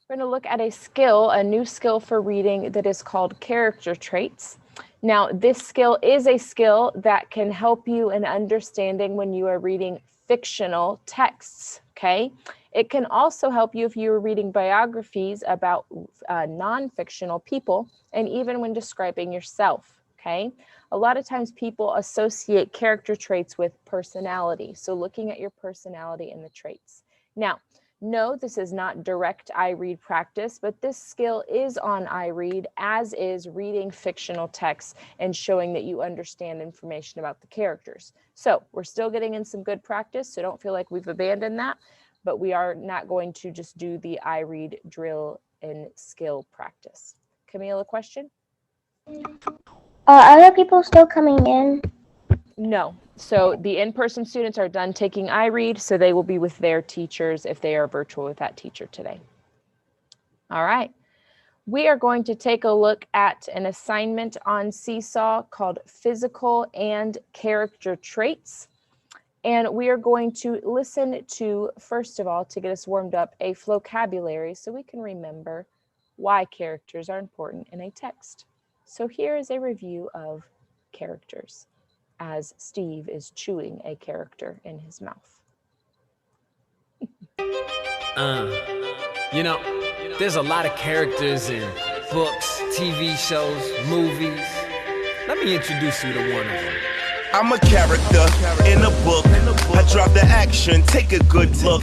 We're going to look at a new skill for reading that is called character traits. Now, this skill is a skill that can help you in understanding when you are reading fictional texts, okay? It can also help you if you are reading biographies about non-fictional people, and even when describing yourself, okay? A lot of times people associate character traits with personality, so looking at your personality and the traits. Now, no, this is not direct iRead practice, but this skill is on iRead, as is reading fictional texts and showing that you understand information about the characters. So we're still getting in some good practice, so don't feel like we've abandoned that, but we are not going to just do the iRead drill and skill practice. Camille, a question? Are other people still coming in? No. So the in-person students are done taking iRead, so they will be with their teachers if they are virtual with that teacher today. All right. We are going to take a look at an assignment on Seesaw called Physical and Character Traits. And we are going to listen to, first of all, to get us warmed up, a vocabulary so we can remember why characters are important in a text. So here is a review of characters as Steve is chewing a character in his mouth. You know, there's a lot of characters in books, TV shows, movies. Let me introduce you to one of them. I'm a character in a book. I drop the action, take a good look.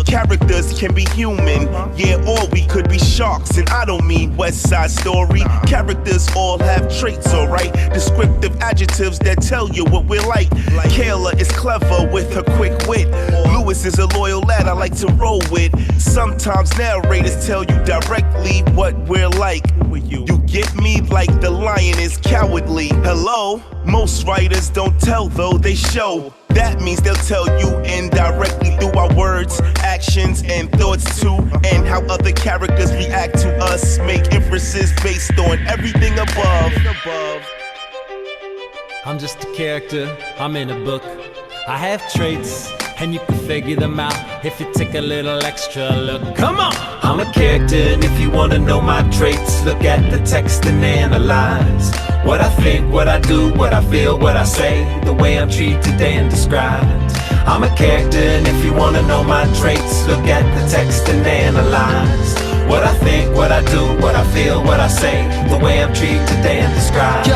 Characters can be human, yeah, or we could be sharks. And I don't mean West Side Story. Characters all have traits, alright? Descriptive adjectives that tell you what we're like. Kayla is clever with her quick wit. Lewis is a loyal lad I like to roll with. Sometimes narrators tell you directly what we're like. You get me? Like the lion is cowardly. Hello? Most writers don't tell though, they show. That means they'll tell you indirectly through our words, actions, and thoughts too. And how other characters react to us. Make inferences based on everything above. I'm just a character, I'm in a book. I have traits, and you can figure them out if you take a little extra look. Come on! I'm a character, and if you wanna know my traits, look at the text and analyze what I think, what I do, what I feel, what I say, the way I'm treated and described. I'm a character, and if you wanna know my traits, look at the text and analyze what I think, what I do, what I feel, what I say, the way I'm treated and described.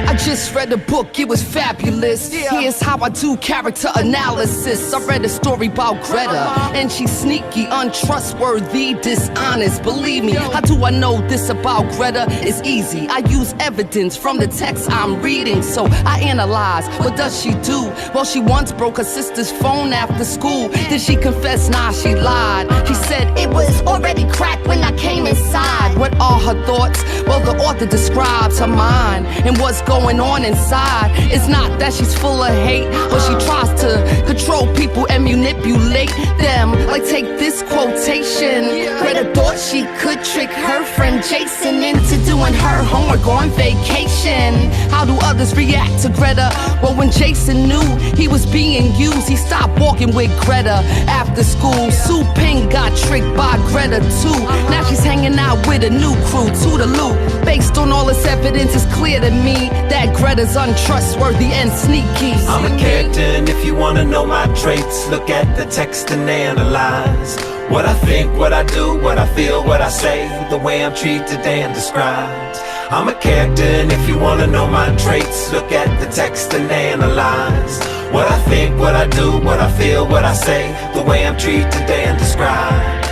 I just read a book, it was fabulous. Here's how I do character analysis. I read a story about Greta, and she's sneaky, untrustworthy, dishonest. Believe me, how do I know this about Greta? It's easy, I use evidence from the text I'm reading. So I analyze, what does she do? Well, she once broke her sister's phone after school. Did she confess? Nah, she lied. She said it was already cracked when I came inside. What are her thoughts? Well, the author describes her mind and what's going on inside. It's not that she's full of hate, but she tries to control people and manipulate them. Like, take this quotation. Greta thought she could trick her friend Jason into doing her homework on vacation. How do others react to Greta? Well, when Jason knew he was being used, he stopped walking with Greta after school. Sue Ping got tricked by Greta too. Now she's hanging out with a new crew, Toodaloo. Based on all this evidence, it's clear to me that Greta's untrustworthy and sneaky. I'm a character, and if you wanna know my traits, look at the text and analyze what I think, what I do, what I feel, what I say, the way I'm treated and described. I'm a character, and if you wanna know my traits, look at the text and analyze what I think, what I do, what I feel, what I say, the way I'm treated and described.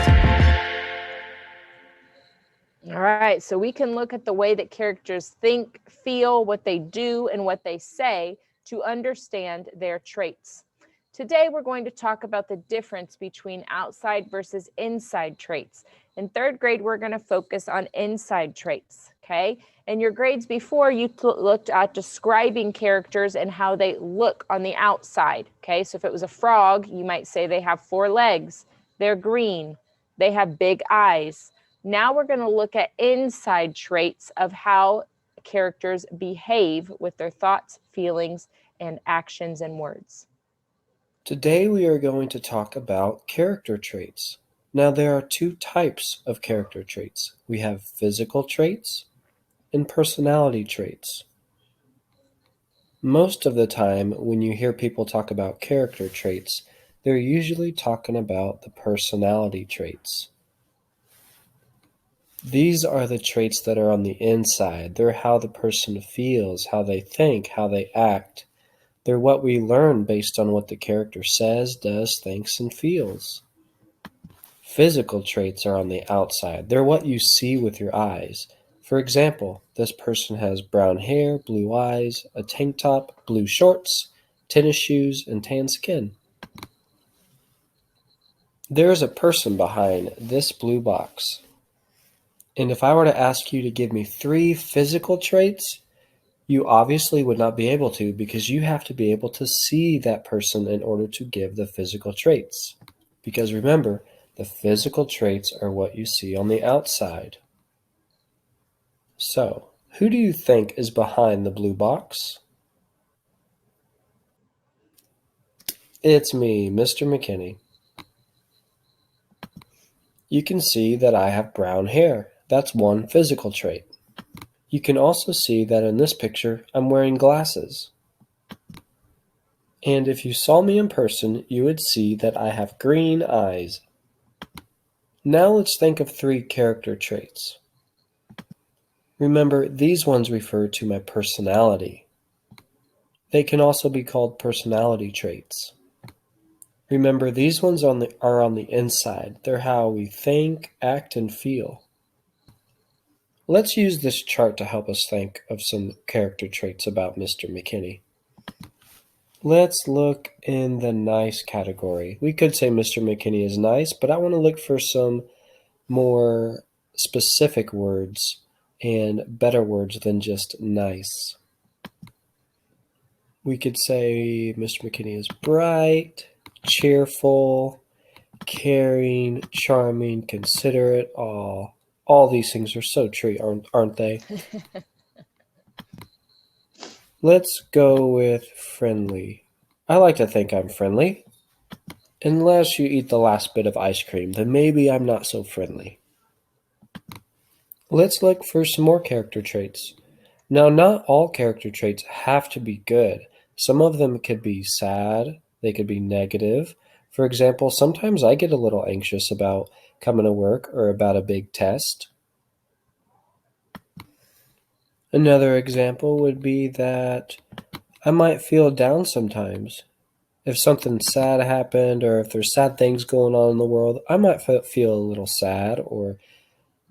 All right, so we can look at the way that characters think, feel, what they do, and what they say to understand their traits. Today, we're going to talk about the difference between outside versus inside traits. In third grade, we're going to focus on inside traits, okay? In your grades before, you looked at describing characters and how they look on the outside, okay? So if it was a frog, you might say they have 4 legs, they're green, they have big eyes. Now we're going to look at inside traits of how characters behave with their thoughts, feelings, and actions and words. Today we are going to talk about character traits. Now, there are two types of character traits. We have physical traits and personality traits. Most of the time, when you hear people talk about character traits, they're usually talking about the personality traits. These are the traits that are on the inside. They're how the person feels, how they think, how they act. They're what we learn based on what the character says, does, thinks, and feels. Physical traits are on the outside. They're what you see with your eyes. For example, this person has brown hair, blue eyes, a tank top, blue shorts, tennis shoes, and tan skin. There is a person behind this blue box. And if I were to ask you to give me 3 physical traits, you obviously would not be able to, because you have to be able to see that person in order to give the physical traits. Because remember, the physical traits are what you see on the outside. So, who do you think is behind the blue box? It's me, Mr. McKinney. You can see that I have brown hair. That's one physical trait. You can also see that in this picture, I'm wearing glasses. And if you saw me in person, you would see that I have green eyes. Now let's think of 3 character traits. Remember, these ones refer to my personality. They can also be called personality traits. Remember, these ones are on the inside. They're how we think, act, and feel. Let's use this chart to help us think of some character traits about Mr. McKinney. Let's look in the nice category. We could say Mr. McKinney is nice, but I want to look for some more specific words and better words than just nice. We could say Mr. McKinney is bright, cheerful, caring, charming, considerate. All these things are so true, aren't they? Let's go with friendly. I like to think I'm friendly. Unless you eat the last bit of ice cream, then maybe I'm not so friendly. Let's look for some more character traits. Now, not all character traits have to be good. Some of them could be sad, they could be negative. For example, sometimes I get a little anxious about coming to work or about a big test. Another example would be that I might feel down sometimes. If something sad happened or if there's sad things going on in the world, I might feel a little sad or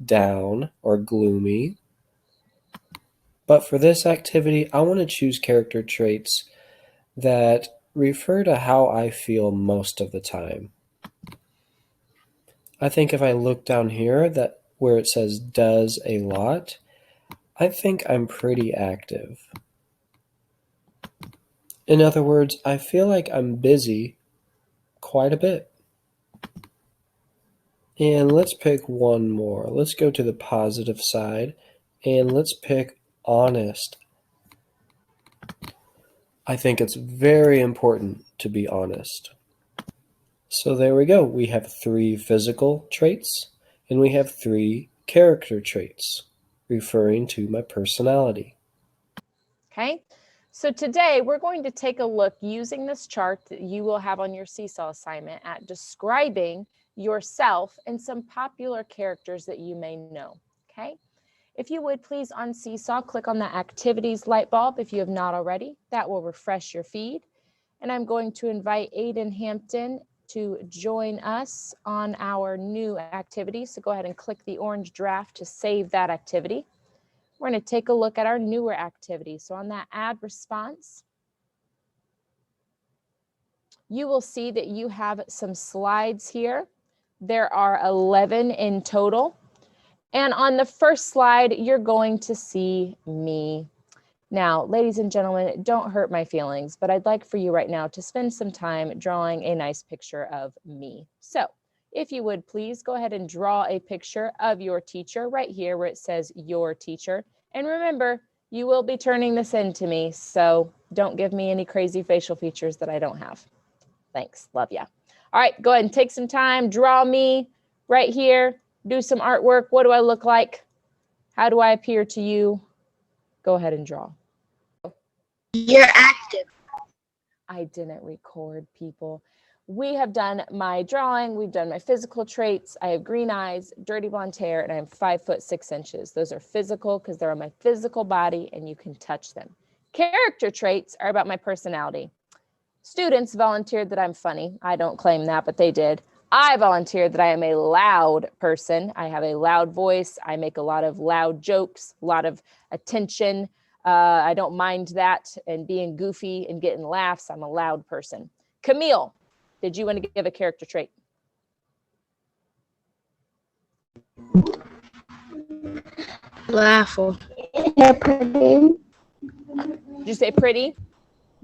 down or gloomy. But for this activity, I want to choose character traits that refer to how I feel most of the time. I think if I look down here, that where it says does a lot, I think I'm pretty active. In other words, I feel like I'm busy quite a bit. And let's pick one more. Let's go to the positive side and let's pick honest. I think it's very important to be honest. So there we go. We have 3 physical traits and we have 3 character traits referring to my personality. Okay, so today we're going to take a look using this chart that you will have on your Seesaw assignment at describing yourself and some popular characters that you may know. Okay, if you would please on Seesaw, click on the activities light bulb if you have not already. That will refresh your feed. And I'm going to invite Aiden Hampton to join us on our new activity. So go ahead and click the orange draft to save that activity. We're going to take a look at our newer activity. So on that add response, you will see that you have some slides here. There are 11 in total. And on the first slide, you're going to see me. Now, ladies and gentlemen, don't hurt my feelings, but I'd like for you right now to spend some time drawing a nice picture of me. So if you would please go ahead and draw a picture of your teacher right here where it says your teacher. And remember, you will be turning this in to me, so don't give me any crazy facial features that I don't have. Thanks, love ya. All right, go ahead and take some time, draw me right here, do some artwork. What do I look like? How do I appear to you? Go ahead and draw. You're active. I didn't record, people. We have done my drawing. We've done my physical traits. I have green eyes, dirty blonde hair, and I'm 5'6". Those are physical because they're on my physical body and you can touch them. Character traits are about my personality. Students volunteered that I'm funny. I don't claim that, but they did. I volunteered that I am a loud person. I have a loud voice. I make a lot of loud jokes, a lot of attention. I don't mind that and being goofy and getting laughs. I'm a loud person. Camille, did you want to give a character trait? Laughful. You're pretty. Did you say pretty?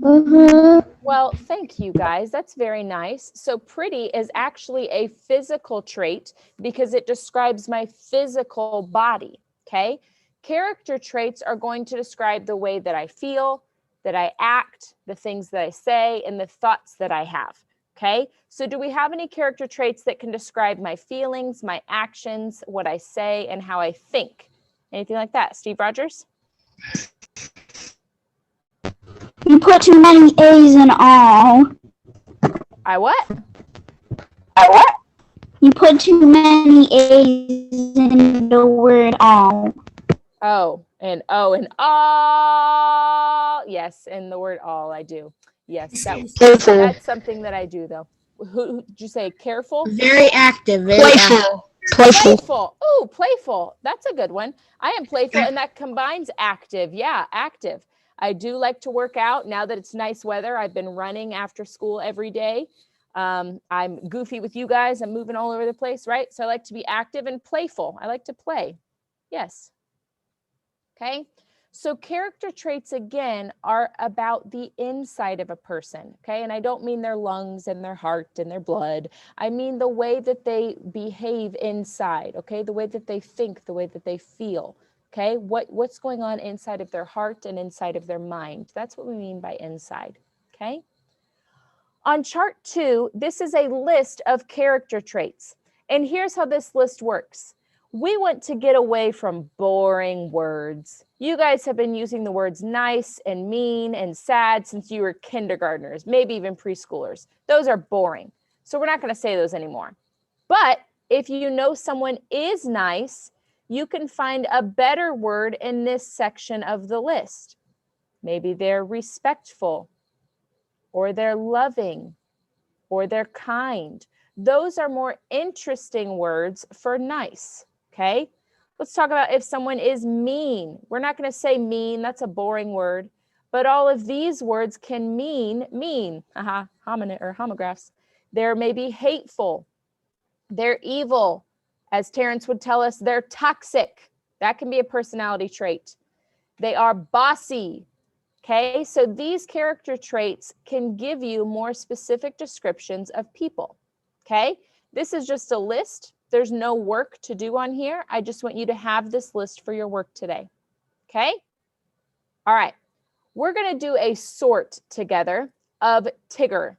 Mm-hmm. Well, thank you guys. That's very nice. So pretty is actually a physical trait because it describes my physical body, okay? Character traits are going to describe the way that I feel, that I act, the things that I say, and the thoughts that I have, okay? So do we have any character traits that can describe my feelings, my actions, what I say, and how I think? Anything like that? Steve Rogers? You put too many A's in all. I what? You put too many A's in the word all. Oh, and all. Yes, and the word all, I do. Yes, that's something that I do, though. Who did you say? Careful? Very active. Very playful. Playful. Ooh, playful. That's a good one. I am playful, and that combines active. Yeah, active. I do like to work out. Now that it's nice weather, I've been running after school every day. I'm goofy with you guys. I'm moving all over the place, right? So I like to be active and playful. I like to play. Yes. Okay. So character traits, again, are about the inside of a person. Okay. And I don't mean their lungs and their heart and their blood. I mean the way that they behave inside. Okay. The way that they think, the way that they feel. Okay. What's going on inside of their heart and inside of their mind. That's what we mean by inside. Okay. On chart 2, this is a list of character traits. And here's how this list works. We want to get away from boring words. You guys have been using the words nice and mean and sad since you were kindergartners, maybe even preschoolers. Those are boring. So we're not going to say those anymore. But if you know someone is nice, you can find a better word in this section of the list. Maybe they're respectful, or they're loving, or they're kind. Those are more interesting words for nice. Okay, let's talk about if someone is mean. We're not going to say mean. That's a boring word. But all of these words can mean mean. Hominid or homographs. They're maybe hateful. They're evil. As Terrence would tell us, they're toxic. That can be a personality trait. They are bossy. Okay, so these character traits can give you more specific descriptions of people. Okay, this is just a list. There's no work to do on here. I just want you to have this list for your work today. Okay? All right. We're going to do a sort together of Tigger.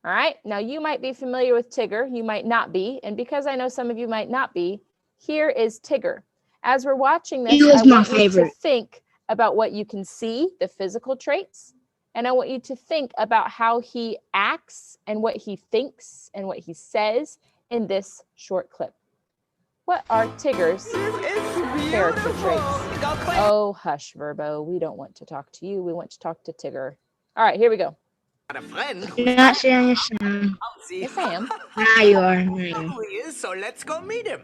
All right? Now, you might be familiar with Tigger. You might not be. And because I know some of you might not be, here is Tigger. As we're watching this, I want you to think about what you can see, the physical traits. And I want you to think about how he acts and what he thinks and what he says in this short clip. What are Tigger's character traits? Oh, hush, Verbo. We don't want to talk to you. We want to talk to Tigger. All right, here we go. A friend. You're not sharing your son. Yes, I am. Now you are. Who he is, so let's go meet him.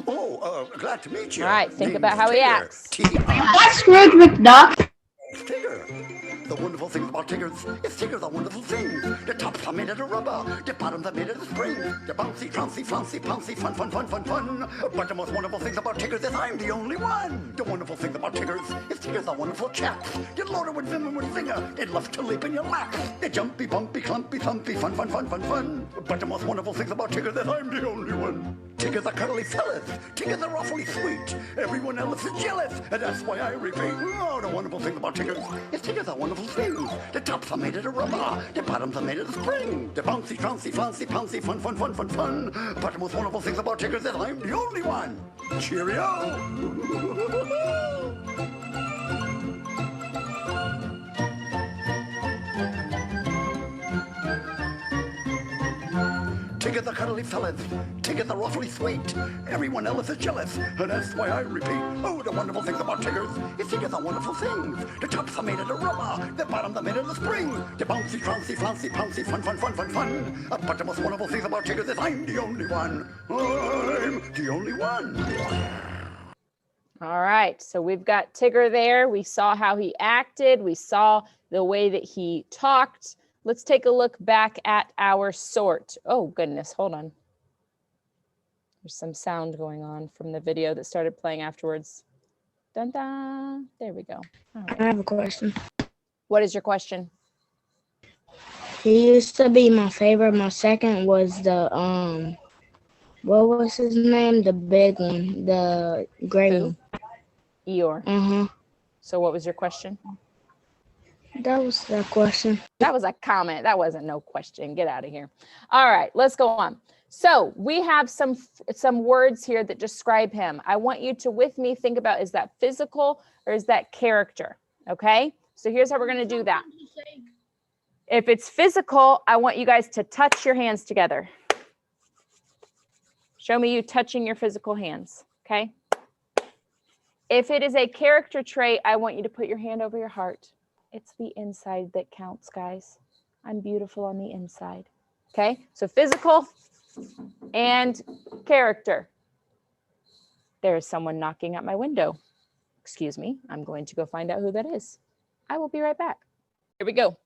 Oh, glad to meet you. All right, think about how he acts. What's Scrooge McDuck? Tigger. The wonderful thing about Tigger is Tigger the wonderful thing. The tops are made out of rubber, the bottoms are made out of spring. The bouncy, trouncy, flouncy, pouncy, fun, fun, fun, fun, fun. But the most wonderful things about Tigger is I'm the only one. The wonderful thing about Tigger is Tigger's a wonderful chap. Get loaded with vim and with zinger. It loves to leap in your lap. They jumpy, bumpy, clumpy, thumpy, fun, fun, fun, fun, fun. But the most wonderful things about Tigger is I'm the only one. Tigger Tigger the cuddly felleth, Tigger the awfully sweet. Everyone else is jealous, and that's why I repeat. Oh, the wonderful thing about Tigger is Tigger's a wonderful thing. The tops are made of rubber, the bottoms are made of spring. The bouncy, trouncy, flouncy, pouncy, fun, fun, fun, fun, fun. But the most wonderful things about Tigger is that I'm the only one. Cheerio! Tigger the cuddly felleth, Tigger the awfully sweet. Everyone else is jealous, and that's why I repeat. Oh, the wonderful things about Tiggers is Tiggers are wonderful things. The tops are made of the rubber, the bottoms are made of the spring. The bouncy, trouncy, flouncy, pouncy, fun, fun, fun, fun, fun. But the most wonderful things about Tiggers is I'm the only one. I'm the only one. All right, so we've got Tigger there. We saw how he acted. We saw the way that he talked. Let's take a look back at our sort. Oh, goodness, hold on. There's some sound going on from the video that started playing afterwards. Dun, dun. There we go. All right. I have a question. What is your question? He used to be my favorite. My second was the, what was his name? The big one, the gray Who? one. Eeyore. Uh-huh. So what was your question? That was the question. That was a comment. That wasn't no question. Get out of here. All right, let's go on. So we have some words here that describe him. I want you to, with me, think about, is that physical or is that character? Okay, so here's how we're going to do that. If it's physical, I want you guys to touch your hands together. Show me you touching your physical hands, okay? If it is a character trait, I want you to put your hand over your heart. It's the inside that counts, guys. I'm beautiful on the inside. Okay, so physical and character. There is someone knocking at my window. Excuse me, I'm going to go find out who that is. I will be right back. Here we go.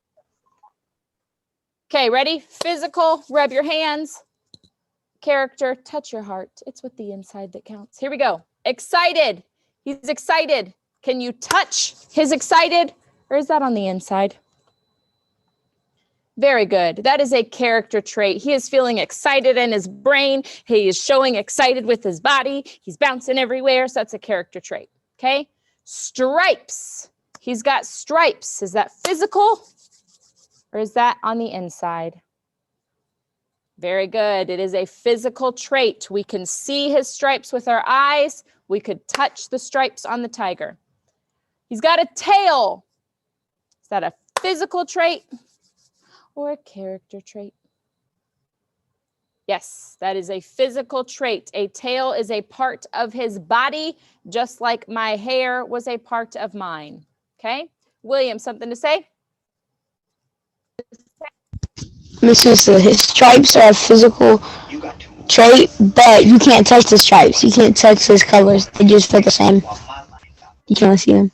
Okay, ready? Physical, rub your hands. Character, touch your heart. It's with the inside that counts. Here we go. Excited. He's excited. Can you touch his excited? Or is that on the inside? Very good. That is a character trait. He is feeling excited in his brain. He is showing excited with his body. He's bouncing everywhere. So that's a character trait. Okay. Stripes. He's got stripes. Is that physical or is that on the inside? Very good. It is a physical trait. We can see his stripes with our eyes. We could touch the stripes on the tiger. He's got a tail. Is that a physical trait or a character trait? Yes, that is a physical trait. A tail is a part of his body, just like my hair was a part of mine. Okay, William, something to say? Miss Sister, his stripes are a physical trait, but you can't touch the stripes. You can't touch his colors. They just feel the same. You can't see them.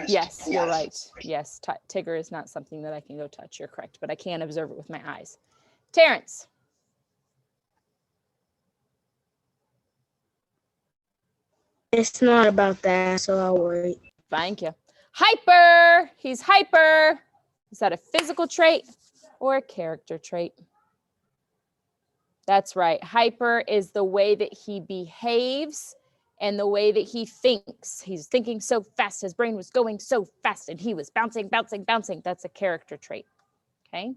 Yes, you're right. Yes, Tigger is not something that I can go touch. You're correct, but I can observe it with my eyes. Terrence. It's not about that, so I'll wait. Thank you. Hyper. He's hyper. Is that a physical trait or a character trait? That's right. Hyper is the way that he behaves and the way that he thinks. He's thinking so fast. His brain was going so fast and he was bouncing, bouncing, bouncing. That's a character trait. Okay.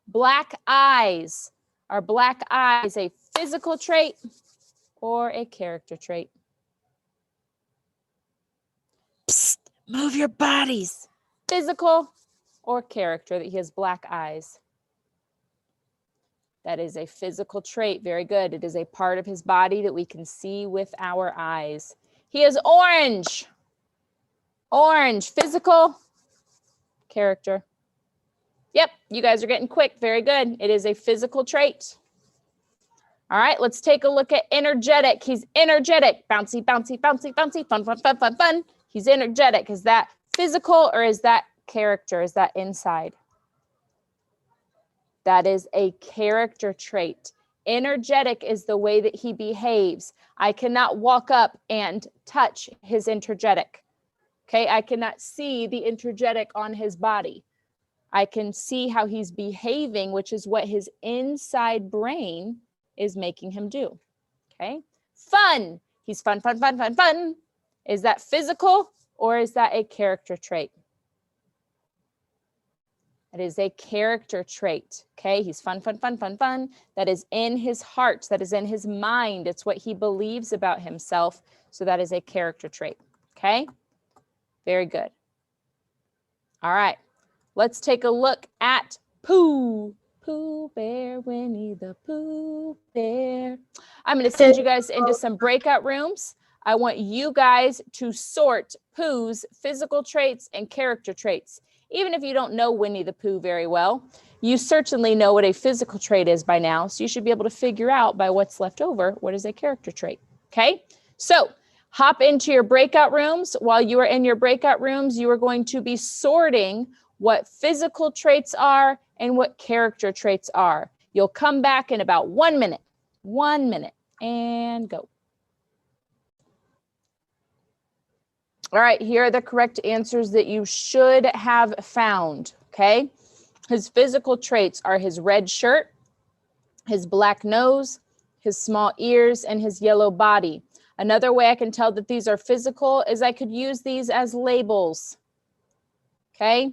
Black eyes. Are black eyes a physical trait or a character trait? Psst, move your bodies. Physical or character that he has black eyes? That is a physical trait. Very good. It is a part of his body that we can see with our eyes. He is orange. Orange, physical, character. Yep, you guys are getting quick. Very good. It is a physical trait. All right, let's take a look at energetic. He's energetic. Bouncy, bouncy, bouncy, bouncy. Fun, fun, fun, fun, fun. He's energetic. Is that physical or is that character? Is that inside? That is a character trait. Energetic is the way that he behaves. I cannot walk up and touch his energetic. Okay, I cannot see the energetic on his body. I can see how he's behaving, which is what his inside brain is making him do. Okay. Fun. He's fun, fun, fun, fun, fun. Is that physical or is that a character trait? It is a character trait. Okay. He's fun, fun, fun, fun, fun. That is in his heart. That is in his mind. It's what he believes about himself. So that is a character trait. Okay. Very good. All right. Let's take a look at Pooh. Pooh Bear, Winnie the Pooh Bear. I'm going to send you guys into some breakout rooms. I want you guys to sort Pooh's physical traits and character traits. Even if you don't know Winnie the Pooh very well, you certainly know what a physical trait is by now. So you should be able to figure out by what's left over what is a character trait. Okay, so hop into your breakout rooms. While you are in your breakout rooms, you are going to be sorting what physical traits are and what character traits are. You'll come back in about 1 minute. 1 minute and go. All right, here are the correct answers that you should have found, okay? His physical traits are his red shirt, his black nose, his small ears, and his yellow body. Another way I can tell that these are physical is I could use these as labels, okay?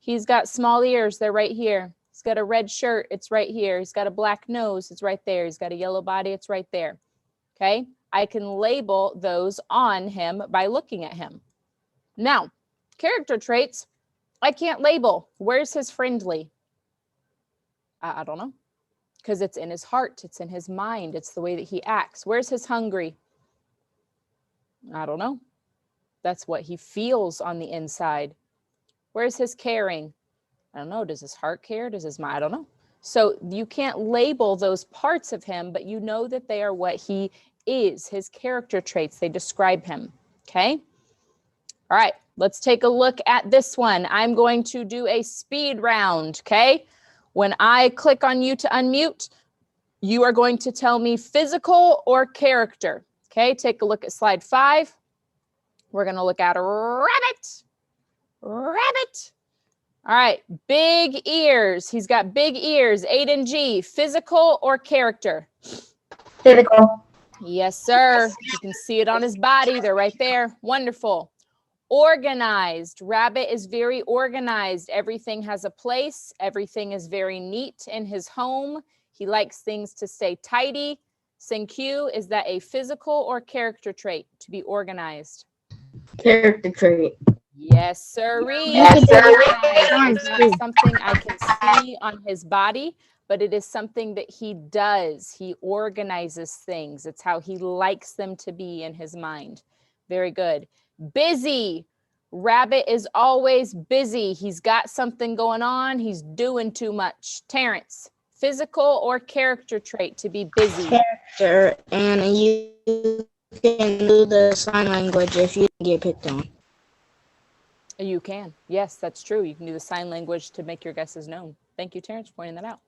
He's got small ears, they're right here. He's got a red shirt, it's right here. He's got a black nose, it's right there. He's got a yellow body, it's right there, okay? I can label those on him by looking at him. Now, character traits, I can't label. Where's his friendly? I don't know, because it's in his heart, it's in his mind, it's the way that he acts. Where's his hungry? I don't know. That's what he feels on the inside. Where's his caring? I don't know. Does his heart care? Does his mind? I don't know. So you can't label those parts of him, but you know that they are what he is, his character traits. They describe him. Okay. All right. Let's take a look at this one. I'm going to do a speed round. Okay. When I click on you to unmute, you are going to tell me physical or character. Okay. Take a look at slide 5. We're going to look at a rabbit. Rabbit. All right, big ears. He's got big ears, 8 and G. Physical or character? Physical. Yes, sir. You can see it on his body. They're right there. Wonderful. Organized. Rabbit is very organized. Everything has a place. Everything is very neat in his home. He likes things to stay tidy. Q, is that a physical or character trait to be organized? Character trait. Yes, sirree. Yes, sir. It's not something I can see on his body, but it is something that he does. He organizes things. It's how he likes them to be in his mind. Very good. Busy. Rabbit is always busy. He's got something going on. He's doing too much. Terrence, physical or character trait to be busy? Character, and you can do the sign language if you get picked on. You can. Yes, that's true. You can do the sign language to make your guesses known. Thank you, Terrence, for pointing that out.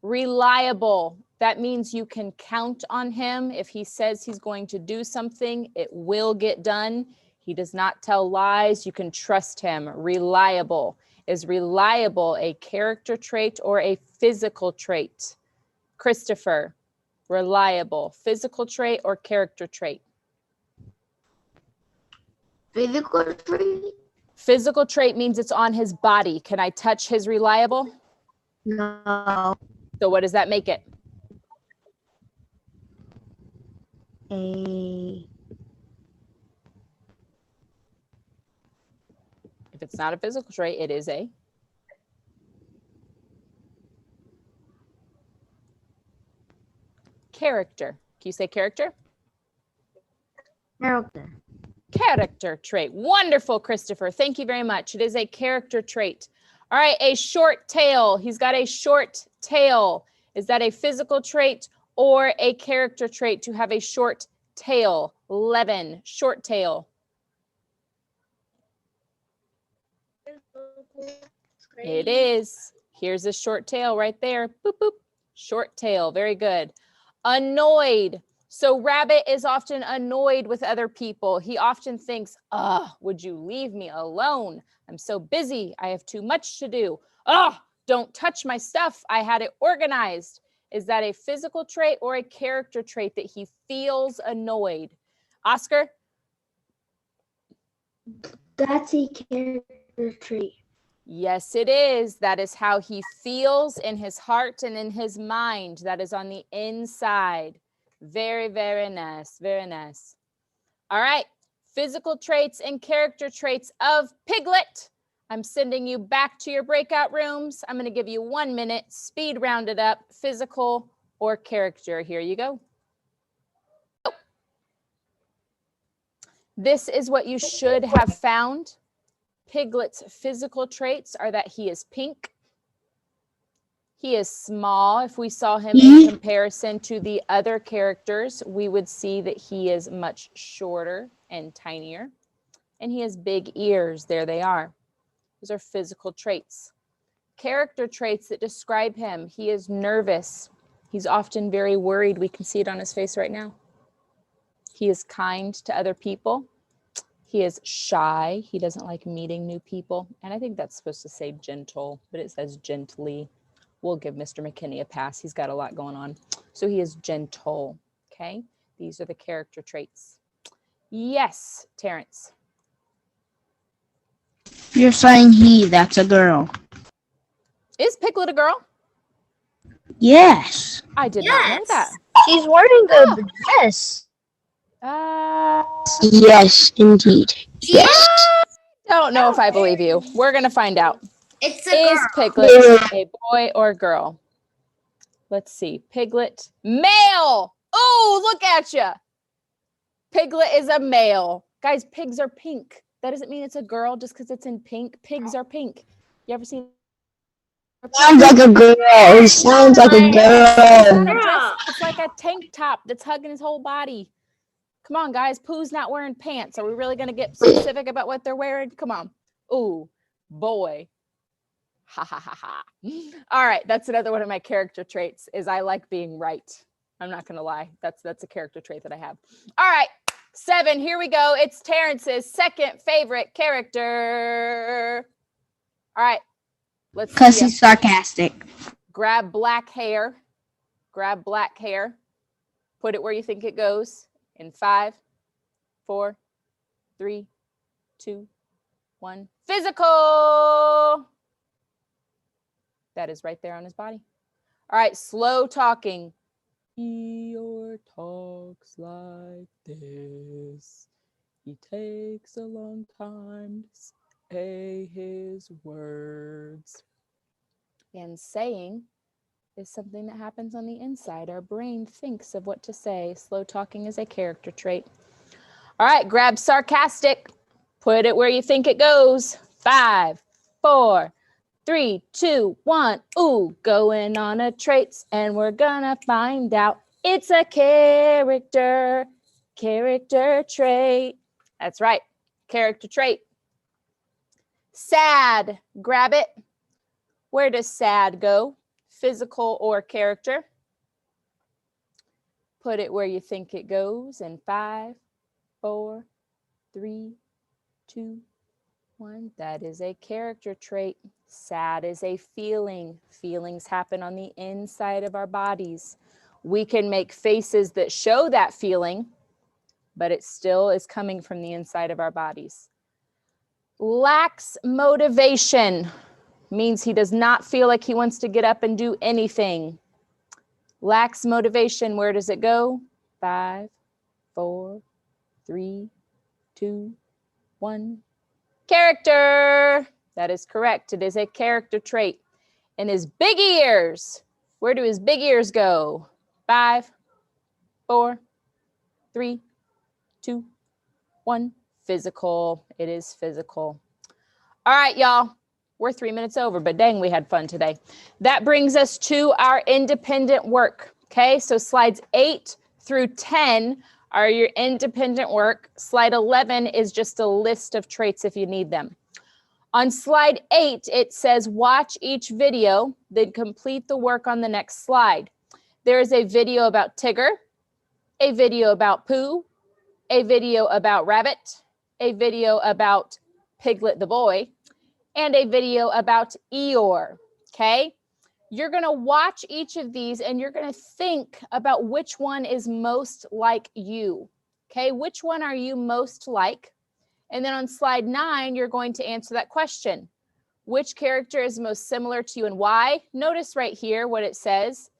Reliable. That means you can count on him. If he says he's going to do something, it will get done. He does not tell lies. You can trust him. Reliable. Is reliable a character trait or a physical trait? Christopher, reliable. Physical trait or character trait? Physical trait? Physical trait means it's on his body. Can I touch his reliable? No. So what does that make it? If it's not a physical trait, it is a character. Can you say character? Character. Character trait. Wonderful, Christopher. Thank you very much. It is a character trait. All right, a short tail. He's got a short tail. Is that a physical trait or a character trait to have a short tail? 11, short tail. It is. Here's a short tail right there. Boop, boop. Short tail. Very good. Annoyed. So rabbit is often annoyed with other people. He often thinks, would you leave me alone? I'm so busy. I have too much to do. Don't touch my stuff. I had it organized. Is that a physical trait or a character trait that he feels annoyed? Oscar? That's a character trait. Yes, it is. That is how he feels in his heart and in his mind. That is on the inside. Very, very nice. Very nice. All right. Physical traits and character traits of Piglet. I'm sending you back to your breakout rooms. I'm going to give you 1 minute. Speed round it up. Physical or character. Here you go. This is what you should have found. Piglet's physical traits are that he is pink. He is small. If we saw him in comparison to the other characters, we would see that he is much shorter and tinier. And he has big ears. There they are. Those are physical traits. Character traits that describe him. He is nervous. He's often very worried. We can see it on his face right now. He is kind to other people. He is shy. He doesn't like meeting new people. And I think that's supposed to say gentle, but it says gently. We'll give Mr. McKinney a pass. He's got a lot going on. So he is gentle, okay? These are the character traits. Yes, Terrence. You're saying that's a girl. Is Piglet a girl? Yes. I did not know that. She's wearing a dress. Yes, indeed. Yes. Don't know if I believe you. We're going to find out. It's Is Piglet a boy or girl? Let's see. Piglet, male. Oh, look at you. Piglet is a male. Guys, pigs are pink. That doesn't mean it's a girl just because it's in pink. Pigs are pink. You ever seen? Sounds like a girl. It sounds like a girl. It's like a tank top that's hugging his whole body. Come on, guys. Pooh's not wearing pants. Are we really going to get specific about what they're wearing? Come on. Ooh, boy. Ha, ha, ha, ha. All right. That's another one of my character traits is I like being right. I'm not going to lie. That's a character trait that I have. All right. 7. Here we go. It's Terrence's second favorite character. All right. Let's see. Because he's sarcastic. Grab black hair. Grab black hair. Put it where you think it goes. In 5, 4, 3, 2, 1. Physical. That is right there on his body. All right, slow talking. Eeyore talks like this. He takes a long time to say his words. And saying is something that happens on the inside. Our brain thinks of what to say. Slow talking is a character trait. All right, grab sarcastic. Put it where you think it goes. 5, 4, 3, 2, 1. Ooh, going on a traits, and we're gonna find out it's a character trait. That's right, character trait. Sad, grab it. Where does sad go? Physical or character? Put it where you think it goes in 5, 4, 3, 2, 1. That is a character trait. Sad is a feeling. Feelings happen on the inside of our bodies. We can make faces that show that feeling, but it still is coming from the inside of our bodies. Lacks motivation. Means he does not feel like he wants to get up and do anything. Lacks motivation. Where does it go? 5, 4, 3, 2, 1. Character. That is correct. It is a character trait. And his big ears. Where do his big ears go? 5, 4, 3, 2, 1. Physical. It is physical. All right, y'all. We're 3 minutes over, but dang, we had fun today. That brings us to our independent work. Okay, so slides 8 through 10 are your independent work. Slide 11 is just a list of traits if you need them. On slide 8, it says watch each video, then complete the work on the next slide. There is a video about Tigger, a video about Pooh, a video about Rabbit, a video about Piglet the boy, and a video about Eeyore, okay? You're going to watch each of these and you're going to think about which one is most like you. Okay, which one are you most like? And then on slide 9, you're going to answer that question. Which character is most similar to you and why? Notice right here what it says.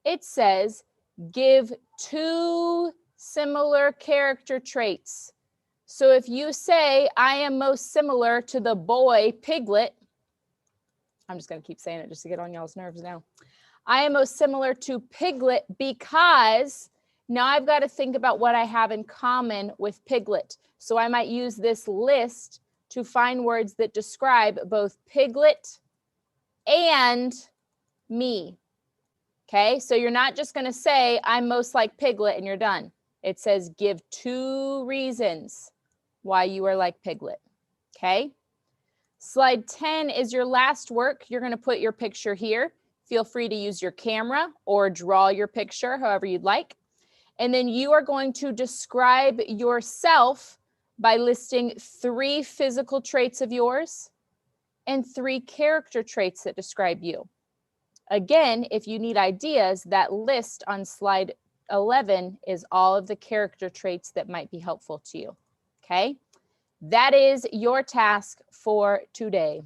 It says, give 2 similar character traits. So if you say, I am most similar to the boy Piglet, I'm just going to keep saying it just to get on y'all's nerves now. I am most similar to Piglet because now I've got to think about what I have in common with Piglet. So I might use this list to find words that describe both Piglet and me. Okay, so you're not just going to say, I'm most like Piglet and you're done. It says, give 2 reasons why you are like Piglet. Okay, slide 10 is your last work. You're going to put your picture here. Feel free to use your camera or draw your picture however you'd like. And then you are going to describe yourself by listing 3 physical traits of yours and 3 character traits that describe you. Again, if you need ideas, that list on slide 11 is all of the character traits that might be helpful to you. Okay, that is your task for today.